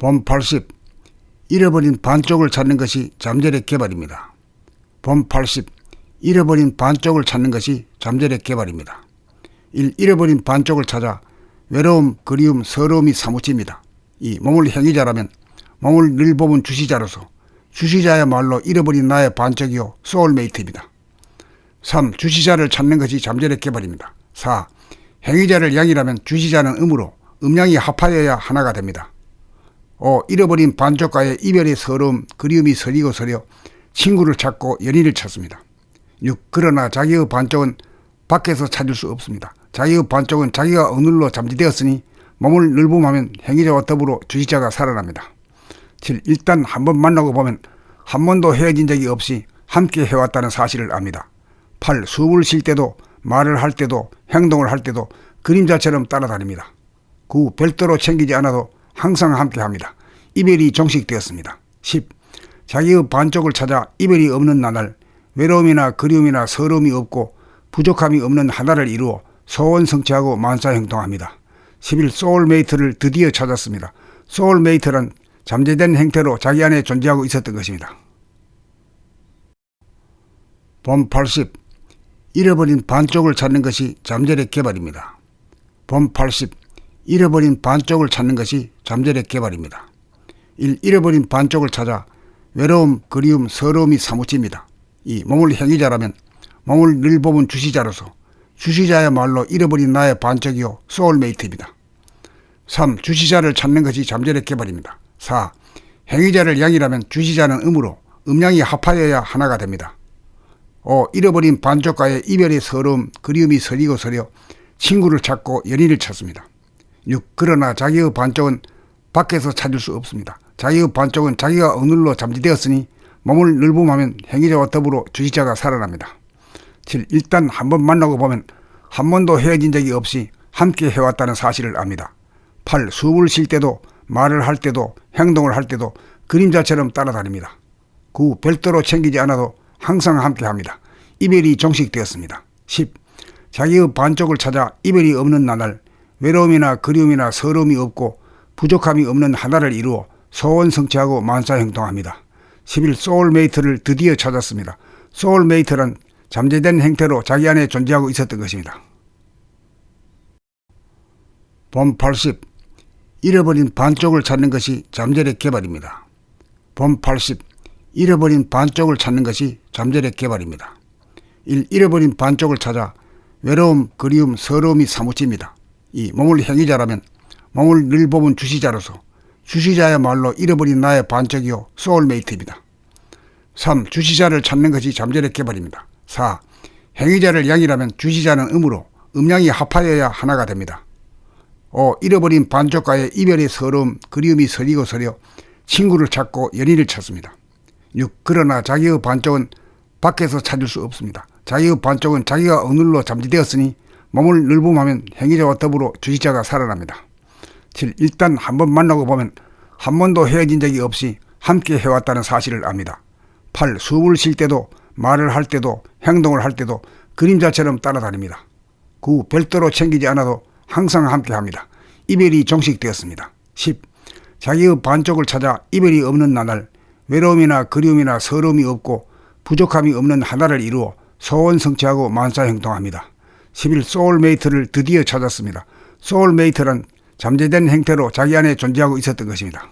본 80. 잃어버린 반쪽을 찾는 것이 잠재력 개발입니다. 본 80. 잃어버린 반쪽을 찾는 것이 잠재력 개발입니다. 1. 잃어버린 반쪽을 찾아 외로움, 그리움, 서러움이 사무칩니다. 2. 몸을 행위자라면 몸을 늘 보면 주시자로서 주시자야말로 잃어버린 나의 반쪽이요 소울메이트입니다. 3. 주시자를 찾는 것이 잠재력 개발입니다. 4. 행위자를 양이라면 주시자는 음으로 음양이 합하여야 하나가 됩니다. 5. 잃어버린 반쪽과의 이별의 서러움, 그리움이 서리고 서려 친구를 찾고 연인을 찾습니다. 6. 그러나 자기의 반쪽은 밖에서 찾을 수 없습니다. 자기의 반쪽은 자기가 억눌러 잠재되었으니 몸을 늘봄하면 행위자와 더불어 주시자가 살아납니다. 7. 일단 한번 만나고 보면 한 번도 헤어진 적이 없이 함께 해왔다는 사실을 압니다. 8. 숨을 쉴 때도 말을 할 때도 행동을 할 때도 그림자처럼 따라다닙니다. 9. 별도로 챙기지 않아도 항상 함께합니다. 이별이 종식되었습니다. 10. 자기의 반쪽을 찾아 이별이 없는 나날 외로움이나 그리움이나 서러움이 없고 부족함이 없는 하나를 이루어 소원 성취하고 만사형통합니다. 11. 소울메이트를 드디어 찾았습니다. 소울메이트란 잠재된 형태로 자기 안에 존재하고 있었던 것입니다. 본 80. 잃어버린 반쪽을 찾는 것이 잠재력 개발입니다. 본 80. 잃어버린 반쪽을 찾는 것이 잠재력 개발입니다. 1. 잃어버린 반쪽을 찾아 외로움, 그리움, 서러움이 사무칩니다. 2. 몸을 행위자라면 몸을 늘 보면 주시자로서 주시자야말로 잃어버린 나의 반쪽이요 소울메이트입니다. 3. 주시자를 찾는 것이 잠재력 개발입니다. 4. 행위자를 양이라면 주시자는 음으로 음양이 합하여야 하나가 됩니다. 5. 잃어버린 반쪽과의 이별의 서러움, 그리움이 서리고 서려 친구를 찾고 연인을 찾습니다. 6. 그러나 자기의 반쪽은 밖에서 찾을 수 없습니다. 자기의 반쪽은 자기가 억눌러 잠재되었으니 몸을 늘봄하면 행위자와 더불어 주시자가 살아납니다. 7. 일단 한번 만나고 보면 한 번도 헤어진 적이 없이 함께 해왔다는 사실을 압니다. 8. 숨을 쉴 때도 말을 할 때도 행동을 할 때도 그림자처럼 따라다닙니다. 9. 별도로 챙기지 않아도 항상 함께합니다. 이별이 종식되었습니다. 10. 자기의 반쪽을 찾아 이별이 없는 나날 외로움이나 그리움이나 서러움이 없고 부족함이 없는 하나를 이루어 소원 성취하고 만사형통합니다. 11. 소울메이트를 드디어 찾았습니다. 소울메이트란 잠재된 형태로 자기 안에 존재하고 있었던 것입니다. 본 80. 잃어버린 반쪽을 찾는 것이 잠재력 개발입니다. 본 80. 잃어버린 반쪽을 찾는 것이 잠재력 개발입니다. 1. 잃어버린 반쪽을 찾아 외로움, 그리움, 서러움이 사무칩니다. 2. 몸을 행위자라면 몸을 늘 보면 주시자로서 주시자야말로 잃어버린 나의 반쪽이요 소울메이트입니다. 3. 주시자를 찾는 것이 잠재력 개발입니다. 4. 행위자를 양이라면 주시자는 음으로 음양이 합하여야 하나가 됩니다. 5. 잃어버린 반쪽과의 이별의 서러움, 그리움이 서리고 서려 친구를 찾고 연인을 찾습니다. 6. 그러나 자기의 반쪽은 밖에서 찾을 수 없습니다. 자기의 반쪽은 자기가 억눌러 잠재되었으니 몸을 늘봄하면 행위자와 더불어 주시자가 살아납니다. 7. 일단 한번 만나고 보면 한 번도 헤어진 적이 없이 함께 해왔다는 사실을 압니다. 8. 숨을 쉴 때도 말을 할 때도 행동을 할 때도 그림자처럼 따라다닙니다. 9. 별도로 챙기지 않아도 항상 함께합니다. 이별이 종식되었습니다. 10. 자기의 반쪽을 찾아 이별이 없는 나날 외로움이나 그리움이나 서러움이 없고 부족함이 없는 하나를 이루어 소원 성취하고 만사형통합니다. 11. 소울메이트를 드디어 찾았습니다. 소울메이트란 잠재된 형태로 자기 안에 존재하고 있었던 것입니다.